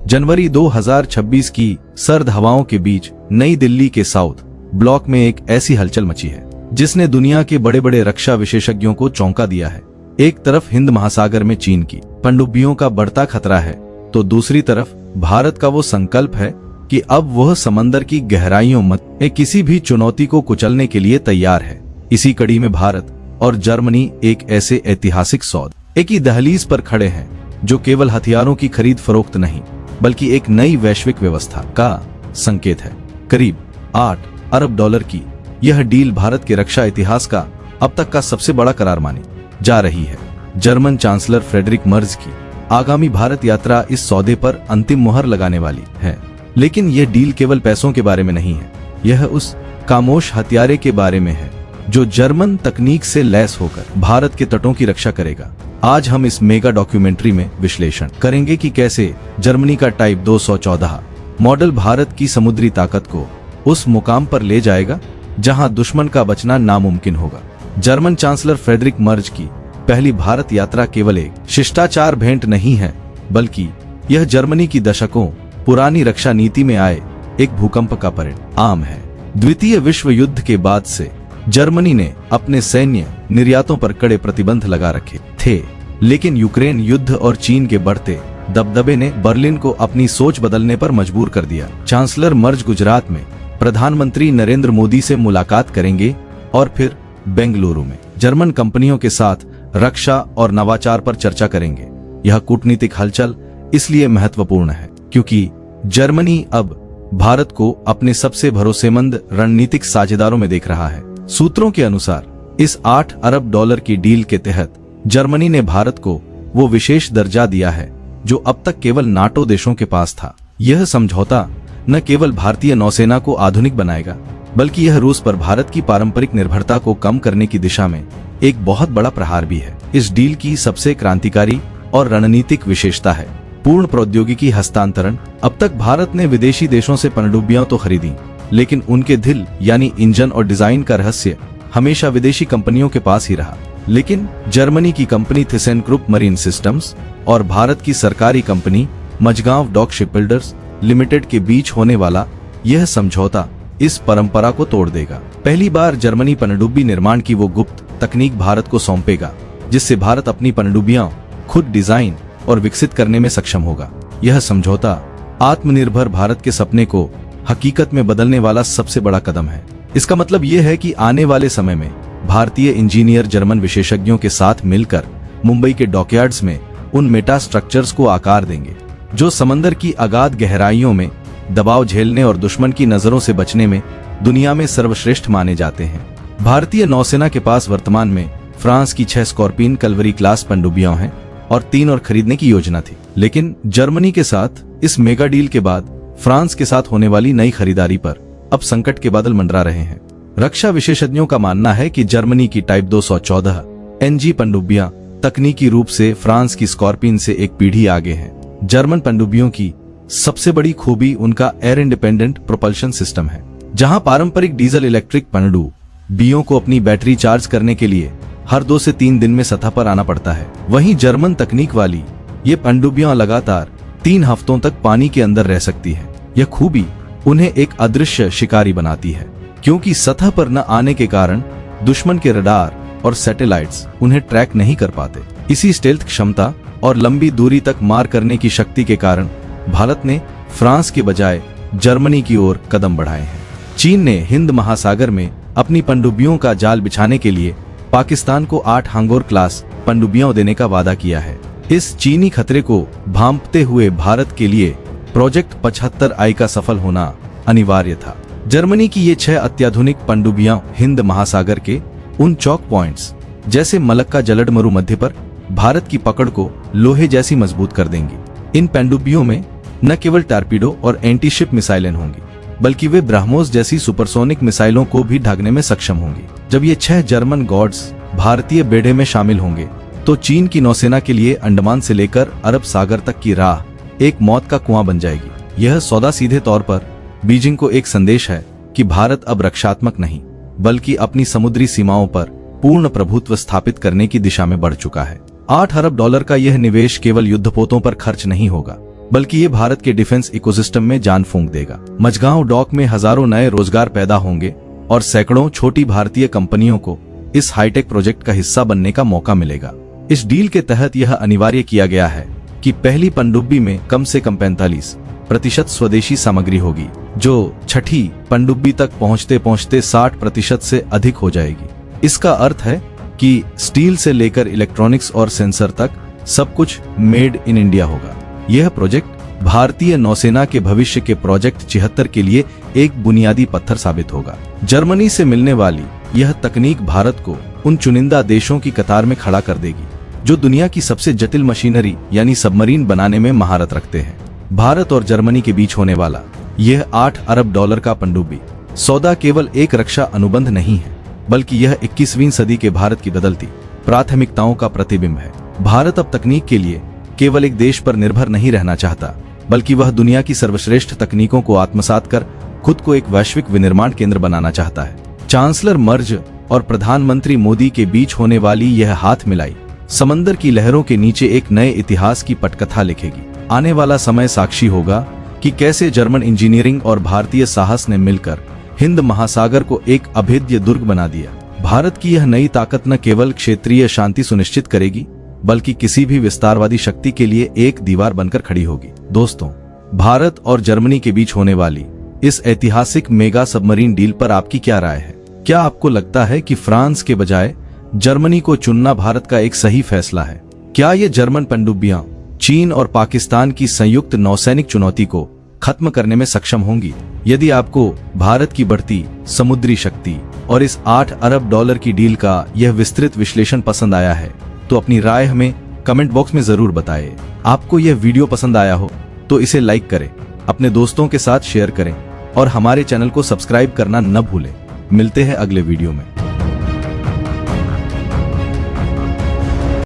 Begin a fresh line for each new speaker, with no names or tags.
जनवरी 2026 की सर्द हवाओं के बीच नई दिल्ली के साउथ ब्लॉक में एक ऐसी हलचल मची है जिसने दुनिया के बड़े बड़े रक्षा विशेषज्ञों को चौंका दिया है। एक तरफ हिंद महासागर में चीन की पनडुब्बियों का बढ़ता खतरा है, तो दूसरी तरफ भारत का वो संकल्प है कि अब वह समंदर की गहराइयों में किसी भी चुनौती को कुचलने के लिए तैयार है। इसी कड़ी में भारत और जर्मनी एक ऐसे ऐतिहासिक सौदे की दहलीज पर खड़े हैं जो केवल हथियारों की खरीद फरोख्त नहीं बल्कि एक नई वैश्विक व्यवस्था का संकेत है। करीब 8 अरब डॉलर की यह डील भारत के रक्षा इतिहास का अब तक का सबसे बड़ा करार मानी जा रही है। जर्मन चांसलर फ्रेडरिक मर्ज की आगामी भारत यात्रा इस सौदे पर अंतिम मुहर लगाने वाली है। लेकिन यह डील केवल पैसों के बारे में नहीं है, यह उस खामोश हथियारे के बारे में है जो जर्मन तकनीक से लैस होकर भारत के तटों की रक्षा करेगा। आज हम इस मेगा डॉक्यूमेंट्री में विश्लेषण करेंगे कि कैसे जर्मनी का टाइप 214 मॉडल भारत की समुद्री ताकत को उस मुकाम पर ले जाएगा जहां दुश्मन का बचना नामुमकिन होगा। जर्मन चांसलर फ्रेडरिक मर्ज की पहली भारत यात्रा केवल एक शिष्टाचार भेंट नहीं है, बल्कि यह जर्मनी की दशकों पुरानी रक्षा नीति में आए एक भूकंप का परिणाम है। द्वितीय विश्व युद्ध के बाद से जर्मनी ने अपने सैन्य निर्यातों पर कड़े प्रतिबंध लगा रखे थे, लेकिन यूक्रेन युद्ध और चीन के बढ़ते दबदबे ने बर्लिन को अपनी सोच बदलने पर मजबूर कर दिया। चांसलर मर्ज गुजरात में प्रधानमंत्री नरेंद्र मोदी से मुलाकात करेंगे और फिर बेंगलुरु में जर्मन कंपनियों के साथ रक्षा और नवाचार पर चर्चा करेंगे। यह कूटनीतिक हलचल इसलिए महत्वपूर्ण है क्योंकि जर्मनी अब भारत को अपने सबसे भरोसेमंद रणनीतिक साझेदारों में देख रहा है। सूत्रों के अनुसार इस 8 अरब डॉलर की डील के तहत जर्मनी ने भारत को वो विशेष दर्जा दिया है जो अब तक केवल नाटो देशों के पास था। यह समझौता न केवल भारतीय नौसेना को आधुनिक बनाएगा, बल्कि यह रूस पर भारत की पारंपरिक निर्भरता को कम करने की दिशा में एक बहुत बड़ा प्रहार भी है। इस डील की सबसे क्रांतिकारी और रणनीतिक विशेषता है पूर्ण प्रौद्योगिकी हस्तांतरण। अब तक भारत ने विदेशी देशों से पनडुब्बियां तो खरीदी, लेकिन उनके दिल यानी इंजन और डिजाइन का रहस्य हमेशा विदेशी कंपनियों के पास ही रहा। लेकिन जर्मनी की कंपनी थिसेनक्रुप मरीन सिस्टम्स और भारत की सरकारी company Mazagon dock shipbuilders limited के बीच होने वाला यह समझौता इस परंपरा को तोड़ देगा। पहली बार जर्मनी पनडुब्बी निर्माण की वो गुप्त तकनीक भारत को सौंपेगा जिससे भारत अपनी पनडुब्बियां खुद डिजाइन और विकसित करने में सक्षम होगा। यह समझौता आत्मनिर्भर भारत के सपने को हकीकत में बदलने वाला सबसे बड़ा कदम है। इसका मतलब यह है कि आने वाले समय में भारतीय इंजीनियर जर्मन विशेषज्ञों के साथ मिलकर मुंबई के डॉकयार्ड्स में उन मेटा स्ट्रक्चर्स को आकार देंगे जो समंदर की अगाध गहराइयों में दबाव झेलने और दुश्मन की नजरों से बचने में दुनिया में सर्वश्रेष्ठ माने जाते हैं। भारतीय नौसेना के पास वर्तमान में फ्रांस की 6 स्कॉर्पियन कलवरी क्लास पनडुब्बियां हैं और 3 और खरीदने की योजना थी। लेकिन जर्मनी के साथ इस मेगा डील के बाद फ्रांस के साथ होने वाली नई खरीदारी पर अब संकट के बादल मंडरा रहे हैं। रक्षा विशेषज्ञों का मानना है कि जर्मनी की टाइप 214 NG पनडुब्बियां तकनीकी रूप से फ्रांस की स्कॉर्पियन से एक पीढ़ी आगे हैं। जर्मन पनडुब्बियों की सबसे बड़ी खूबी उनका एयर इंडिपेंडेंट प्रोपल्शन सिस्टम है, जहां पारंपरिक डीजल इलेक्ट्रिक पनडुब्बियों को अपनी बैटरी चार्ज करने के लिए हर 2 से 3 दिन में सतह पर आना पड़ता है। वहीं जर्मन तकनीक वाली ये पनडुब्बियां लगातार 3 हफ्तों तक पानी के अंदर रह सकती है। यह खूबी उन्हें एक अदृश्य शिकारी बनाती है क्योंकि सतह पर न आने के कारण दुश्मन के रडार और सैटेलाइट्स उन्हें ट्रैक नहीं कर पाते। इसी स्टेल्थ क्षमता और लंबी दूरी तक मार करने की शक्ति के कारण भारत ने फ्रांस के बजाय जर्मनी की ओर कदम बढ़ाए हैं। चीन ने हिंद महासागर में अपनी पनडुब्बियों का जाल बिछाने के लिए पाकिस्तान को 8 हांगोर क्लास पनडुब्बियां देने का वादा किया है। इस चीनी खतरे को भांपते हुए भारत के लिए प्रोजेक्ट 75I का सफल होना अनिवार्य था। जर्मनी की ये 6 अत्याधुनिक पनडुब्बियां हिंद महासागर के उन चौक पॉइंट्स जैसे मलक्का जलडमरु मध्य पर भारत की पकड़ को लोहे जैसी मजबूत कर देंगी। इन पनडुब्बियों में न केवल टॉर्पीडो और एंटी शिप मिसाइलें होंगी, बल्कि वे ब्रह्मोस जैसी सुपरसोनिक मिसाइलों को भी ढकने में सक्षम होंगी। जब ये 6 जर्मन गॉड्स भारतीय बेड़े में शामिल होंगे तो चीन की नौसेना के लिए अंडमान से लेकर अरब सागर तक की राह एक मौत का कुआं बन जाएगी। यह सौदा सीधे तौर पर बीजिंग को एक संदेश है कि भारत अब रक्षात्मक नहीं बल्कि अपनी समुद्री सीमाओं पर पूर्ण प्रभुत्व स्थापित करने की दिशा में बढ़ चुका है। $8 अरब का यह निवेश केवल युद्धपोतों पर खर्च नहीं होगा, बल्कि ये भारत के डिफेंस इकोसिस्टम में जान फूंक देगा। मझगांव डॉक में हजारों नए रोजगार पैदा होंगे और सैकड़ों छोटी भारतीय कंपनियों को इस हाईटेक प्रोजेक्ट का हिस्सा बनने का मौका मिलेगा। इस डील के तहत यह अनिवार्य किया गया है कि पहली पनडुब्बी में कम से कम 45% स्वदेशी सामग्री होगी, जो छठी पनडुब्बी तक पहुंचते पहुंचते 60% से अधिक हो जाएगी। इसका अर्थ है कि स्टील से लेकर इलेक्ट्रॉनिक्स और सेंसर तक सब कुछ मेड इन इंडिया होगा। यह प्रोजेक्ट भारतीय नौसेना के भविष्य के प्रोजेक्ट 76 के लिए एक बुनियादी पत्थर साबित होगा। जर्मनी से मिलने वाली यह तकनीक भारत को उन चुनिंदा देशों की कतार में खड़ा कर देगी जो दुनिया की सबसे जटिल मशीनरी यानी सबमरीन बनाने में महारत रखते हैं। भारत और जर्मनी के बीच होने वाला यह $8 अरब का पनडुब्बी सौदा केवल एक रक्षा अनुबंध नहीं है, बल्कि यह 21वीं सदी के भारत की बदलती प्राथमिकताओं का प्रतिबिंब है। भारत अब तकनीक के लिए केवल एक देश पर निर्भर नहीं रहना चाहता, बल्कि वह दुनिया की सर्वश्रेष्ठ तकनीकों को आत्मसात कर खुद को एक वैश्विक विनिर्माण केंद्र बनाना चाहता है। चांसलर मर्ज और प्रधानमंत्री मोदी के बीच होने वाली यह हाथ मिलाई समंदर की लहरों के नीचे एक नए इतिहास की पटकथा लिखेगी। आने वाला समय साक्षी होगा कि कैसे जर्मन इंजीनियरिंग और भारतीय साहस ने मिलकर हिंद महासागर को एक अभेद्य दुर्ग बना दिया। भारत की यह नई ताकत न केवल क्षेत्रीय शांति सुनिश्चित करेगी, बल्कि किसी भी विस्तारवादी शक्ति के लिए एक दीवार बनकर खड़ी होगी। दोस्तों, भारत और जर्मनी के बीच होने वाली इस ऐतिहासिक मेगा सबमरीन डील पर आपकी क्या राय है? क्या आपको लगता है कि फ्रांस के बजाय जर्मनी को चुनना भारत का एक सही फैसला है? क्या ये जर्मन पनडुब्बियां चीन और पाकिस्तान की संयुक्त नौसैनिक चुनौती को खत्म करने में सक्षम होंगी? यदि आपको भारत की बढ़ती समुद्री शक्ति और इस $8 अरब की डील का यह विस्तृत विश्लेषण पसंद आया है, तो अपनी राय हमें कमेंट बॉक्स में जरूर बताएं। आपको यह वीडियो पसंद आया हो तो इसे लाइक करें, अपने दोस्तों के साथ शेयर करें और हमारे चैनल को सब्सक्राइब करना न भूलें। मिलते हैं अगले वीडियो में।